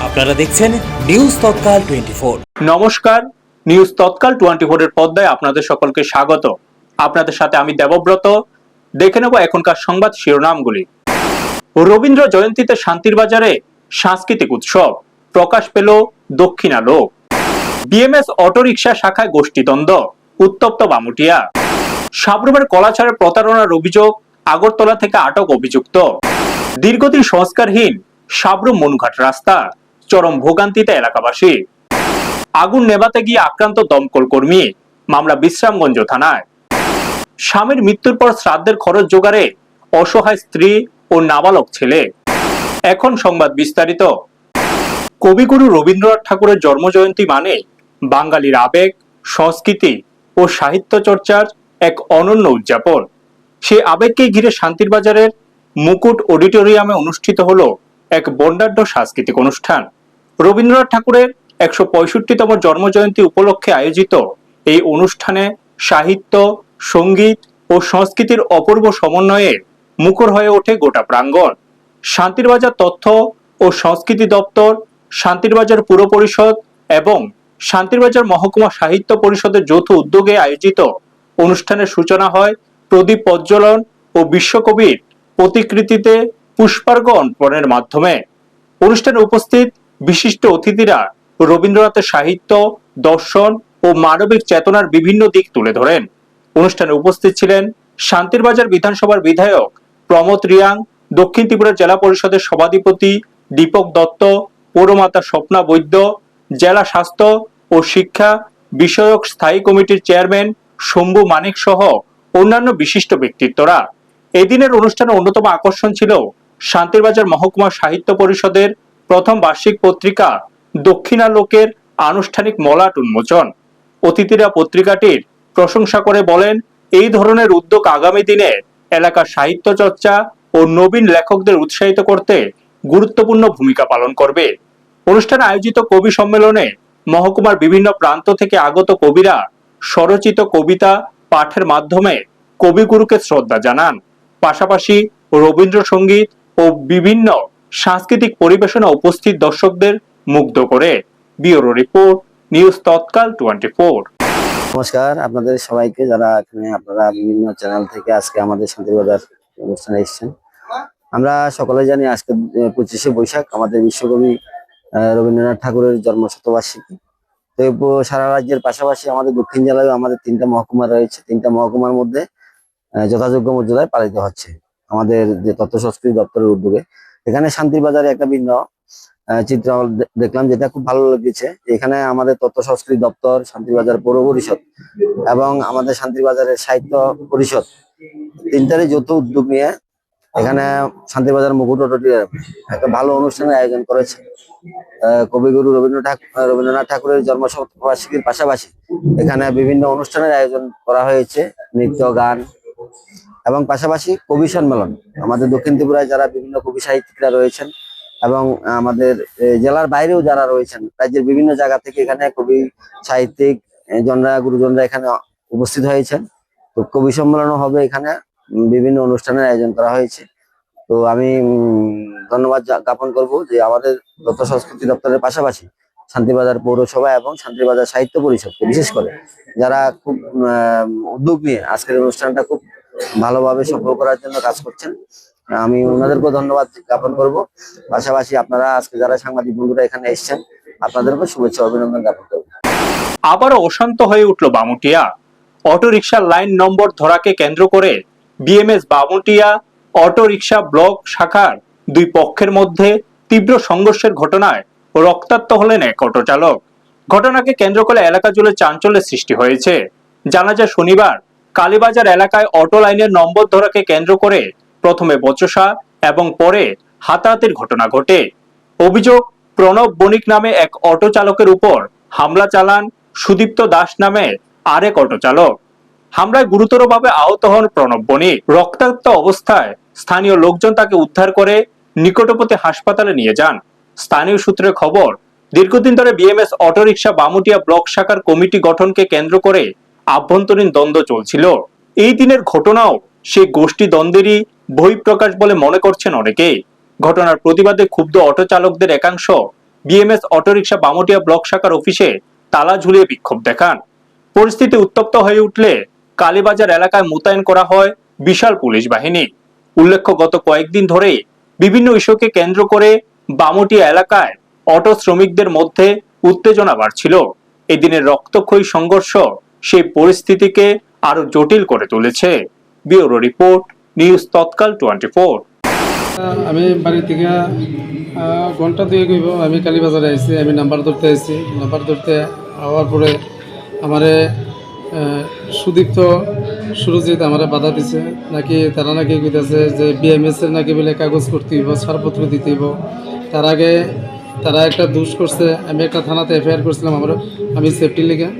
আপনারা দেখছেন নিউজ তৎকাল 24। নমস্কার, নিউজ তৎকাল 24 এর পর্দায় আপনাদের সকলকে স্বাগত। আপনাদের সাথে আমি দেবব্রত। দেখে নেব এখনকার সংবাদ শিরোনামগুলি। রবীন্দ্র জয়ন্তীতে শান্তির বাজারে সাংস্কৃতিক উৎসব, প্রকাশ পেল দক্ষিণালোক। বিএমএস অটোরিকশা শাখায় গোষ্ঠীদ্বন্দ্ব, উত্তপ্ত বামুটিয়া। সাবরুমের কলাছাড়ের প্রতারণার অভিযোগ, আগরতলা থেকে আটক অভিযুক্ত। দীর্ঘদিন সংস্কারহীন সাবরুম মনুঘাট রাস্তা, চরম ভোগান্তিতে এলাকাবাসী। আগুন নেভাতে গিয়ে আক্রান্ত দমকল কর্মী, মামলা বিশ্রামগঞ্জ থানায়। স্বামীর মৃত্যুর পর শ্রাদ্ধের খরচ জোগাড়ে অসহায় স্ত্রী ও নাবালক ছেলে। এখন সংবাদ বিস্তারিত। কবিগুরু রবীন্দ্রনাথ ঠাকুরের জন্মজয়ন্তী মানে বাঙালির আবেগ, সংস্কৃতি ও সাহিত্য চর্চার এক অনন্য উদযাপন। সেই আবেগকে ঘিরে শান্তির বাজারের মুকুট অডিটোরিয়ামে অনুষ্ঠিত হলো এক বর্ণাঢ্য সাংস্কৃতিক অনুষ্ঠান। রবীন্দ্রনাথ ঠাকুরের 165তম জন্মজয়ন্তী উপলক্ষে আয়োজিত এই অনুষ্ঠানে সাহিত্য, সঙ্গীত ও সংস্কৃতির অপূর্ব সমন্বয়ে মুখর হয়ে ওঠে গোটা প্রাঙ্গণ। শান্তির বাজার তথ্য ও সংস্কৃতি দপ্তর, শান্তির বাজার পুর পরিষদ এবং শান্তির বাজার মহকুমা সাহিত্য পরিষদের যৌথ উদ্যোগে আয়োজিত অনুষ্ঠানের সূচনা হয় প্রদীপ প্রজ্বলন ও বিশ্বকবির প্রতিকৃতিতে পুষ্পার্ঘ্য অর্পণের মাধ্যমে। অনুষ্ঠানে উপস্থিত বিশিষ্ট অতিথিরা রবীন্দ্রনাথের সাহিত্য, দর্শন ও মানবিক চেতনার বিভিন্ন দিক তুলে ধরেন। অনুষ্ঠানে উপস্থিত ছিলেন শান্তির বাজার বিধানসভার বিধায়ক প্রমথ রিয়াং, দক্ষিণ ত্রিপুরা জেলা পরিষদের সভাধিপতি দীপক দত্ত, পৌরমাতা স্বপ্না বৈদ্য, জেলা স্বাস্থ্য ও শিক্ষা বিষয়ক স্থায়ী কমিটির চেয়ারম্যান শম্ভু মানিক সহ অন্যান্য বিশিষ্ট ব্যক্তিত্বরা। এদিনের অনুষ্ঠানের অন্যতম আকর্ষণ ছিল শান্তির বাজার মহকুমা সাহিত্য পরিষদের প্রথম বার্ষিক পত্রিকা দক্ষিণালোকের আনুষ্ঠানিক মলাট উন্মোচন। অতিথিরা পত্রিকাটির প্রশংসা করে বলেন, এই ধরনের উদ্যোগ আগামী দিনে এলাকার সাহিত্য চর্চা ও নবীন লেখকদের উৎসাহিত করতে গুরুত্বপূর্ণ ভূমিকা পালন করবে। অনুষ্ঠানে আয়োজিত কবি সম্মেলনে মহকুমার বিভিন্ন প্রান্ত থেকে আগত কবিরা স্বরচিত কবিতা পাঠের মাধ্যমে কবিগুরুকে শ্রদ্ধা জানান। পাশাপাশি রবীন্দ্রসঙ্গীত ও বিভিন্ন সাংস্কৃতিক পরিবেশনা উপস্থিত দর্শকদের মুগ্ধ করে। ব্যুরো রিপোর্ট, নিউজ তৎকাল 24। নমস্কার আপনাদের সবাইকে, যারা এখানে আপনারা বিভিন্ন চ্যানেল থেকে আজকে আমাদের শান্তিবাজার অনুষ্ঠানে এসেছেন। আমরা সকলে জানি আজকে 25শে বৈশাখ আমাদের বিশ্বকবি রবীন্দ্রনাথ ঠাকুরের জন্মশতবার্ষিকী। তো সারা রাজ্যের পাশাপাশি আমাদের দক্ষিণ জেলায় আমাদের 3টা মহকুমা রয়েছে। 3টা মহকুমার মধ্যে যথাযোগ্য মর্যাদায় পালিত হচ্ছে আমাদের যে তথ্য সংস্কৃতি দপ্তরের উদ্যোগে। এখানে শান্তির বাজারে একটা ভিন্ন চিত্র দেখলাম, যেটা খুব ভালো লেগেছে। এখানে আমাদের তথ্য সংস্কৃতি দপ্তর, শান্তির বাজার পৌর পরিষদ এবং আমাদের শান্তির বাজারের সাহিত্য পরিষদ 3টারই যৌথ উদ্যোগ নিয়ে এখানে শান্তির বাজার মুকুট অডিটোরিয়ামে একটা ভালো অনুষ্ঠানের আয়োজন করেছে। কবিগুরু রবীন্দ্রনাথ ঠাকুরের জন্মশতবার্ষিকীর পাশাপাশি এখানে বিভিন্ন অনুষ্ঠানের আয়োজন করা হয়েছে, নৃত্য, গান এবং পাশাপাশি কবি সম্মেলন। আমাদের দক্ষিণ ত্রিপুরায় যারা বিভিন্ন কবি সাহিত্যিকরা রয়েছেন এবং আমাদের জেলার বাইরেও যারা রয়েছেন, রাজ্যের বিভিন্ন জায়গা থেকে এখানে কবি সাহিত্যিক জনরা, গুরুজনরা এখানে উপস্থিত হয়েছেন। তো কবি সম্মেলনও হবে, এখানে বিভিন্ন অনুষ্ঠানের আয়োজন করা হয়েছে। তো আমি ধন্যবাদ জ্ঞাপন করব যে আমাদের তথ্য সংস্কৃতি দপ্তরের পাশাপাশি শান্তিবাজার পৌরসভা এবং শান্তিবাজার সাহিত্য পরিষদকে বিশেষ করে যারা খুব উদ্যোগ নিয়ে আজকের অনুষ্ঠানটা খুব ভালোভাবে সফল করার জন্য কাজ করছেন। আমি ওনাদেরকেও ধন্যবাদ জ্ঞাপন করব। পাশাপাশি আপনারা আজকে যারা সাংবাদিক বন্ধুরা এখানে এসেছেন, আপনাদেরকেও শুভেচ্ছা অভিনন্দন জ্ঞাপন করব। আবারও অশান্ত হয়ে উঠল বামুটিয়া। অটোরিকশার লাইন নম্বর ধরাকে কেন্দ্র করে বিএমএস বামুটিয়া অটোরিকশা ব্লক শাখার দুই পক্ষের মধ্যে তীব্র সংঘর্ষের ঘটনায় রক্তাক্ত হলেন এক অটো চালক। ঘটনাকে কেন্দ্র করে এলাকা জুড়ে চাঞ্চল্যের সৃষ্টি হয়েছে। জানা যায়, শনিবার কালীবাজার এলাকায় অটো লাইনের নম্বর ধরাকে কেন্দ্র করে প্রথমে বচসা এবং পরে হাতাহাতির ঘটনা ঘটে। অভিযোগ, প্রণব বণিক নামে এক অটো চালকের উপর হামলা চালান সুদীপ্ত দাস নামে আরেক অটো চালক। হামলায় গুরুতরভাবে আহত হন প্রণব বণিক। রক্তাক্ত অবস্থায় স্থানীয় লোকজন তাকে উদ্ধার করে নিকটবর্তী হাসপাতালে নিয়ে যান। স্থানীয় সূত্রে খবর, দীর্ঘদিন ধরে বিএমএস অটোরিকশা বামুটিয়া ব্লক শাখার কমিটি গঠনকে কেন্দ্র করে আভ্যন্তরীণ দ্বন্দ্ব চলছিল। এই দিনের ঘটনাও সেই গোষ্ঠী দ্বন্দ্বেরই বহিঃপ্রকাশ বলে মনে করছেন অনেকেই। ঘটনার প্রতিবাদে ক্ষুব্ধ অটো চালকদের একাংশ বিএমএস অটোরিকশা বামুটিয়া ব্লক শাখার অফিসে তালা ঝুলিয়ে বিক্ষোভ দেখান। পরিস্থিতি উত্তপ্ত হয়ে উঠলে কালীবাজার এলাকায় মোতায়েন করা হয় বিশাল পুলিশ বাহিনী। উল্লেখ্য, গত কয়েকদিন ধরে বিভিন্ন ইস্যুকে কেন্দ্র করে বামুটিয়া এলাকায় অটো শ্রমিকদের মধ্যে উত্তেজনা বাড়ছিল। এদিনের রক্তক্ষয়ী সংঘর্ষ সেই পরিস্থিতিকে আরো জটিল করে তুলেছে। ব্যুরো রিপোর্ট, নিউজ তৎকাল 24। আমি বাড়ি থেকে ঘন্টা দুয়েক হইব আমি কালীবাজারে আইছি। আমি নাম্বার ধরতে আইছি। নাম্বার ধরতে হওয়ার পরে আমারে সুদীপ্ত সুরজিৎ আমারে বাধা দিছে, নাকি তারা নাকি কইতাছে যে বিএমএস এর নাকি বলে কাগজ করতে হইব, ছাড়পত্র দিতে হইব। তার আগে তারা একটা দোষ করছে। আমি একটা থানাতে এফআইআর করছিলাম আমি সেফটির লেগে।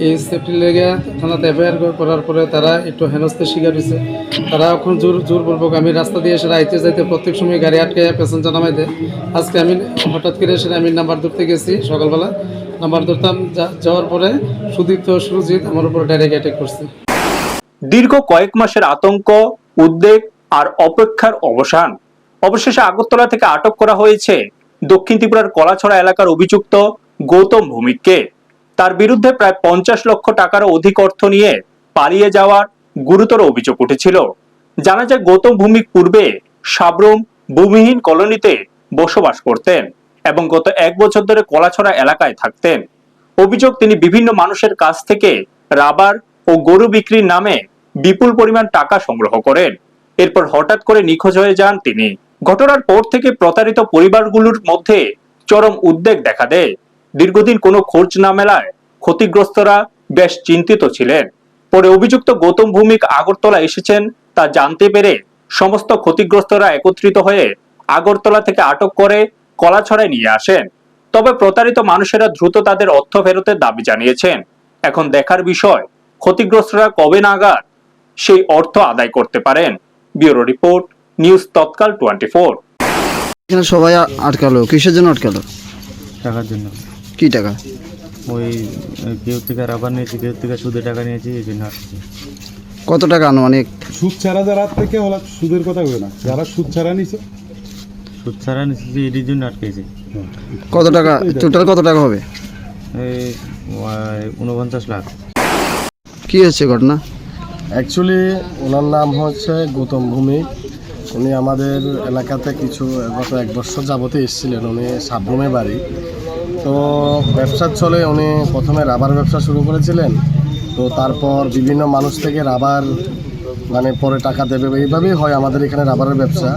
এই সেফটির লেগে থানাতে এফআইআর করার পরে তারা একটু হেনস্থার শিকার হয়েছে। তারা এখন জোরপূর্বক আমি রাস্তা দিয়ে এসে আইতে যাইতে প্রত্যেক সময় গাড়ি আটকে প্যাসেঞ্জার নামাই দেয়। আজকে আমি হঠাৎ করে এসে আমি নাম্বার ধরতে গেছি সকালবেলা। নাম্বার ধরতাম, যাওয়ার পরে সুদীপ্ত সুরজিৎ আমার উপর ডাইরেক্ট অ্যাটাক করছে। দীর্ঘ কয়েক মাসের আতঙ্ক, উদ্বেগ আর অপেক্ষার অবসান। অবশেষে আগরতলা থেকে আটক করা হয়েছে দক্ষিণ ত্রিপুরার কলাছড়া এলাকার অভিযুক্ত গৌতম ভৌমিককে। তার বিরুদ্ধে প্রায় 50 লক্ষ টাকারও অধিক অর্থ নিয়ে পালিয়ে যাওয়ার গুরুতর অভিযোগ উঠেছিল। জানা যায়, গৌতম ভৌমিক পূর্বে সাবরুম ভূমিহীন কলোনিতে বসবাস করতেন এবং গত 1 বছর ধরে কলাছড়া এলাকায় থাকতেন। অভিযোগ, তিনি বিভিন্ন মানুষের কাছ থেকে রাবার ও গরু বিক্রির নামে বিপুল পরিমাণ টাকা সংগ্রহ করেন। এরপর হঠাৎ করে নিখোঁজ হয়ে যান তিনি। ঘটনার পর থেকে প্রতারিত পরিবারগুলোর মধ্যে চরম উদ্বেগ দেখা দেয়। দীর্ঘদিন কোনো খোঁজ না মেলায় ক্ষতিগ্রস্তরা বেশ চিন্তিত ছিলেন। পরে অভিযুক্ত গৌতম ভৌমিক আগরতলা এসেছেন তা জানতে পেরে সমস্ত ক্ষতিগ্রস্তরা একত্রিত হয়ে আগরতলা থেকে আটক করে কলাছড়ায় নিয়ে আসেন। তবে প্রতারিত মানুষেরা দ্রুত তাদের অর্থ ফেরতের দাবি জানিয়েছেন। এখন দেখার বিষয়, ক্ষতিগ্রস্তরা কবে নাগাদ সেই অর্থ আদায় করতে পারেন। ব্যুরো রিপোর্ট, নিউজ তৎকাল 24। এখানে সবাই আটকালো, কিসের জন্য আটকালো? টাকার জন্য। কি টাকা? ওই কেউ থেকে রাবার নিয়েছি, কেউ থেকে সুদে টাকা নিয়েছি, এই জন্য আসছি। কত টাকা আনুমানিক? সুদ ছাড়া যারা থেকে ওরা সুদের কথা বলে না, যারা সুদ ছাড়া নিছে সুদ ছাড়া নিয়েছি, এটির জন্য আটকেছি। কত টাকা টোটাল, কত টাকা হবে? এই 49 লাখ। কি হচ্ছে ঘটনা? অ্যাকচুয়ালি ওনার নাম হচ্ছে গৌতম ভৌমিক। উনি আমাদের এলাকাতে গত 1 বছর যাবতে এসেছিলেন। উনি সাবরুমে বাড়ি। তো ব্যবসার চলে উনি প্রথমে রাবার ব্যবসা শুরু করেছিলেন। তো তারপর বিভিন্ন মানুষ থেকে রাবার পরে টাকা দেবে, এইভাবেই হয় আমাদের এখানে রাবারের ব্যবসা।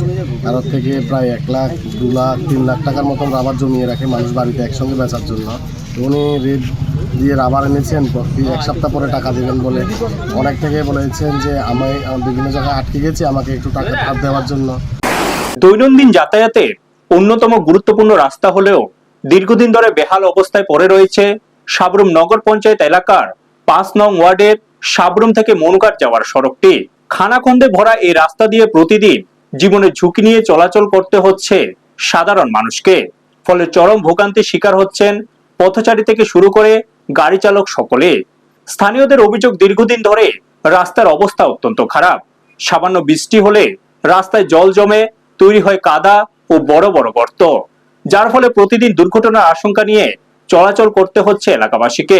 কারোর থেকে প্রায় 1 লাখ, 2 লাখ, 3 লাখ টাকার মতন রাবার জমিয়ে রাখে মানুষ বাড়িতে একসঙ্গে বেচার জন্য। উনি রেট দিয়ে রাবার এনেছেন, 1 সপ্তাহ পরে টাকা দেবেন বলে অনেক থেকে বলেছেন যে আমি বিভিন্ন জায়গায় আটকে গেছি, আমাকে একটু টাকা ধার দেওয়ার জন্য। দৈনন্দিন যাতায়াতের অন্যতম গুরুত্বপূর্ণ রাস্তা হলেও দীর্ঘদিন ধরে বেহাল অবস্থায় পড়ে রয়েছে সাবরুম নগর পঞ্চায়েত এলাকার 5 নং ওয়ার্ডের সাবরুম থেকে মনুঘাট যাওয়ার সড়কটি। খানাখন্দে ভরা এই রাস্তা দিয়ে প্রতিদিন জীবনের ঝুঁকি নিয়ে চলাচল করতে হচ্ছে সাধারণ মানুষকে। ফলে চরম ভোগান্তির শিকার হচ্ছেন পথচারী থেকে শুরু করে গাড়ি চালক সকলে। স্থানীয়দের অভিযোগ, দীর্ঘদিন ধরে রাস্তার অবস্থা অত্যন্ত খারাপ। সামান্য বৃষ্টি হলে রাস্তায় জল জমে তৈরি হয় কাদা ও বড় বড় গর্ত, যার ফলে প্রতিদিন দুর্ঘটনার আশঙ্কা নিয়ে চলাচল করতে হচ্ছে এলাকাবাসীকে।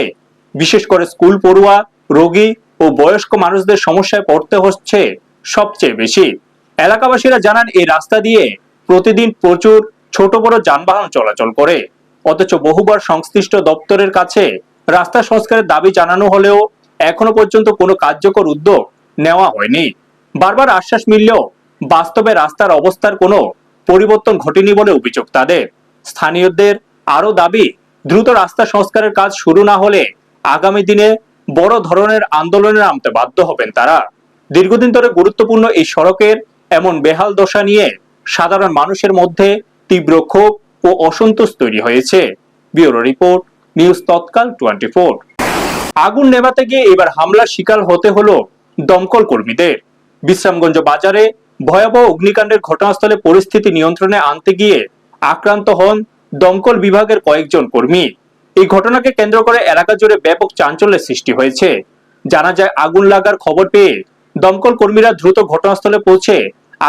বিশেষ করে স্কুল পড়ুয়া, রোগী ও বয়স্ক মানুষদের সমস্যায় পড়তে হচ্ছে সবচেয়ে বেশি। এলাকাবাসীরা জানান, এই রাস্তা দিয়ে প্রতিদিন প্রচুর ছোট বড় যানবাহন চলাচল করে। অথচ বহুবার সংশ্লিষ্ট দপ্তরের কাছে রাস্তা সংস্কারের দাবি জানানো হলেও এখনো পর্যন্ত কোনো কার্যকর উদ্যোগ নেওয়া হয়নি। বারবার আশ্বাস মিললেও বাস্তবে রাস্তার অবস্থার কোনো পরিবর্তন ঘটেনি বলে অভিযোগ তাদের। স্থানীয়দের আরো দাবি, দ্রুত রাস্তা সংস্কারের কাজ শুরু না হলে আগামী দিনে বড় ধরনের আন্দোলনে নামতে বাধ্য হবেন তারা। দীর্ঘদিন ধরে গুরুত্বপূর্ণ এই সড়কের এমন বেহাল দশা নিয়ে সাধারণ মানুষের মধ্যে তীব্র ক্ষোভ ও অসন্তোষ তৈরি হয়েছে। ব্যুরো রিপোর্ট, নিউজ তৎকাল 24। আগুন নেভাতে গিয়ে এবার হামলার শিকার হতে হলো দমকল কর্মীদের। বিশ্রামগঞ্জ বাজারে ভয়াবহ অগ্নিকাণ্ডের ঘটনাস্থলে পরিস্থিতি নিয়ন্ত্রণে আনতে গিয়ে আক্রান্ত হন দমকল বিভাগের কয়েকজন কর্মী। এই ঘটনাকে কেন্দ্র করে এলাকা জুড়ে ব্যাপক চাঞ্চল্যের সৃষ্টি হয়েছে। জানা যায়, আগুন লাগার খবর পেয়ে দমকল কর্মীরা দ্রুত ঘটনাস্থলে পৌঁছে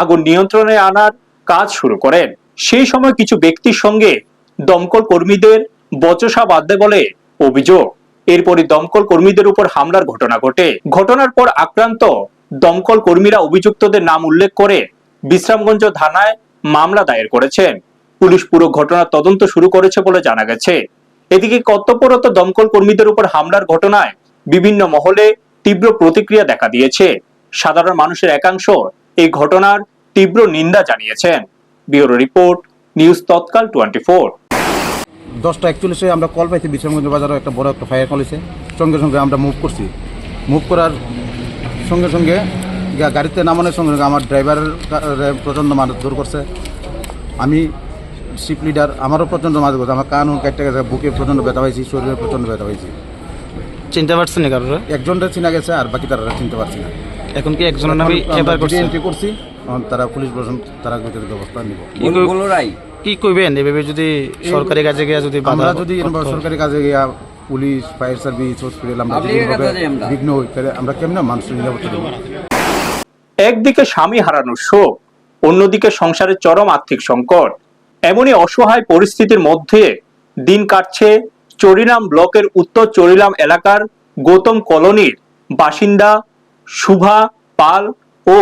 আগুন নিয়ন্ত্রণে আনার কাজ শুরু করেন। সেই সময় কিছু ব্যক্তির সঙ্গে দমকল কর্মীদের বচসা বাঁধে বলে অভিযোগ। এরপরই দমকল কর্মীদের উপর হামলার ঘটনা ঘটে। ঘটনার পর আক্রান্ত দমকল কর্মীরা অভিযুক্তদের নাম উল্লেখ করে বিশ্রামগঞ্জ থানায় মামলা দায়ের করেছেন। পুলিশ পুরো ঘটনার তদন্ত শুরু করেছে বলে জানা গেছে। এদিকে কর্তব্যরত দমকল কর্মীদের উপর হামলার ঘটনায় বিভিন্ন মহলে তীব্র প্রতিক্রিয়া দেখা দিয়েছে। সাধারণ মানুষের একাংশ এই ঘটনার তীব্র নিন্দা জানিয়েছেন। ব্যুরো রিপোর্ট, নিউজ তৎকাল 24। 10:41 আমরা কল পাইছি বিশ্রামগঞ্জ বাজারে একটা বড় একটা ফায়ার কল হয়েছে। সঙ্গে সঙ্গে আমরা মুভ করছি। মুভ করার সঙ্গে সঙ্গে গাড়িতে নামানোর সঙ্গে সঙ্গে আমার ড্রাইভারের প্রচণ্ড মারধর করছে। আমি শিপ লিডার, আমারও প্রচণ্ড মারধর করছে। আমার কান কাটতে গেছে, বুকে প্রচণ্ড ব্যথা হয়েছি, শরীরে প্রচণ্ড ব্যথা হয়েছি। চিনতে পারছেন না কারোর? একজনটা চিনা গেছে, আর বাকি তারা চিনতে পারছি না। এখন কি একজনের নামে এবার করছে? এন্ট্রি করছি, তারা পুলিশ প্রশাসন তারা গতির ব্যবস্থা নিব। কি কইবেন এভাবে যদি সরকারি কাজে গিয়া যদি আমরা যদি সরকারি কাজে গিয়া পুলিশ, ফায়ার সার্ভিস, হসপিটাল আমরা বিঘ্ন হই, তাহলে আমরা কেমন মানুষের নিরাপত্তা দেবো? একদিকে স্বামী হারানোর শোক, অন্যদিকে সংসারের চরম আর্থিক সংকট। এমনই অসহায় পরিস্থিতির মধ্যে দিন কাটছে চরিলাম ব্লকের উত্তর চরিলাম এলাকার গৌতম কলোনির বাসিন্দা শুভা পাল ও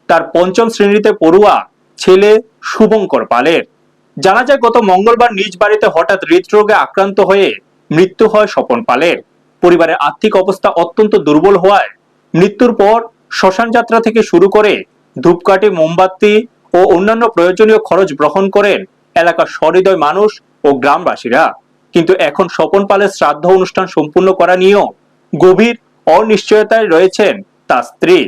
তার 5ম শ্রেণীতে পড়ুয়া ছেলে শুভঙ্কর পালের। জানা যায় গত মঙ্গলবার নিজ বাড়িতে হঠাৎ হৃদরোগে আক্রান্ত হয়ে মৃত্যু হয় স্বপন পালের। পরিবারের আর্থিক অবস্থা অত্যন্ত দুর্বল হওয়ায় মৃত্যুর পর শ্মশান যাত্রা থেকে শুরু করে ধূপকাঠি, মোমবাতি ও অন্যান্য প্রয়োজনীয় খরচ গ্রহণ করেন এলাকার সহৃদয় মানুষ ও গ্রামবাসীরা। কিন্তু এখন স্বপন পালের শ্রাদ্ধ অনুষ্ঠান সম্পূর্ণ করা নিয়েও গভীর অনিশ্চয়তায় রয়েছেন তার স্ত্রী।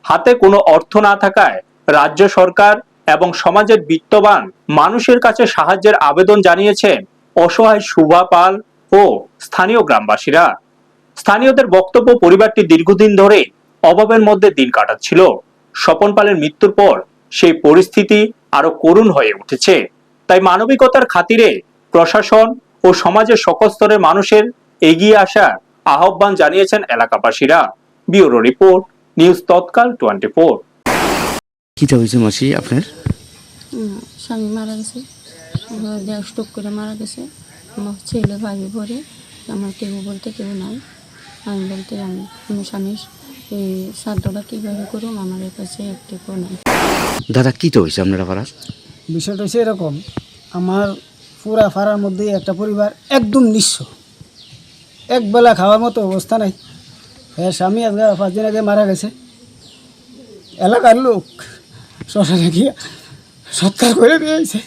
হাতে কোনো অর্থ না থাকায় রাজ্য সরকার এবং সমাজের বিত্তবান মানুষের কাছে সাহায্যের আবেদন জানিয়েছেন অসহায় শুভা পাল ও স্থানীয় গ্রামবাসীরা। স্থানীয়দের বক্তব্য, পরিবারটি দীর্ঘদিন ধরে অভাবের মধ্যে দিন কাটাচ্ছিল। স্বপন পালের মৃত্যুর পর সেই পরিস্থিতি আরো করুণ হয়ে উঠেছে। তাই মানবিকতার খাতিরে প্রশাসন ও সমাজের সকল স্তরের মানুষের এগিয়ে আসার আহ্বান জানিয়েছেন এলাকাবাসীরা। ব্যুরো রিপোর্ট, নিউজ তৎকাল 24। কিটা হয়েছে মাসি আপনার? স্বামী মারা গেছে, স্ট্রোক করে মারা গেছে। আমার ছেলে ভাবি পরে, আমার কেউ বলতে কেউ নাই। আমি বলতে আমি স্বামীর এই শ্রাদ্ধটা কীভাবে করুম, আমার কাছে একটু নাই। দাদা কিটা হয়েছে আপনারা পাড়ার? বিষয়টা হচ্ছে এরকম, আমার পুরা পাড়ার মধ্যে একটা পরিবার একদম নিঃস্ব, একবেলা খাওয়ার মতো অবস্থা নাই। হ্যাঁ, স্বামী আজকে 5 দিন আগে মারা গেছে। এলাকার লোক শ্মশানে গিয়ে সৎকার করে দিয়েছে।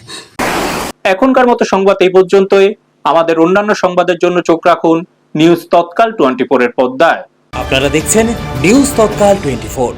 এখনকার মতো সংবাদ এই পর্যন্তই। আমাদের অন্যান্য সংবাদের জন্য চোখ রাখুন নিউজ তৎকাল 24 এর পর্দায়। আপনারা দেখছেন নিউজ তৎকাল 24।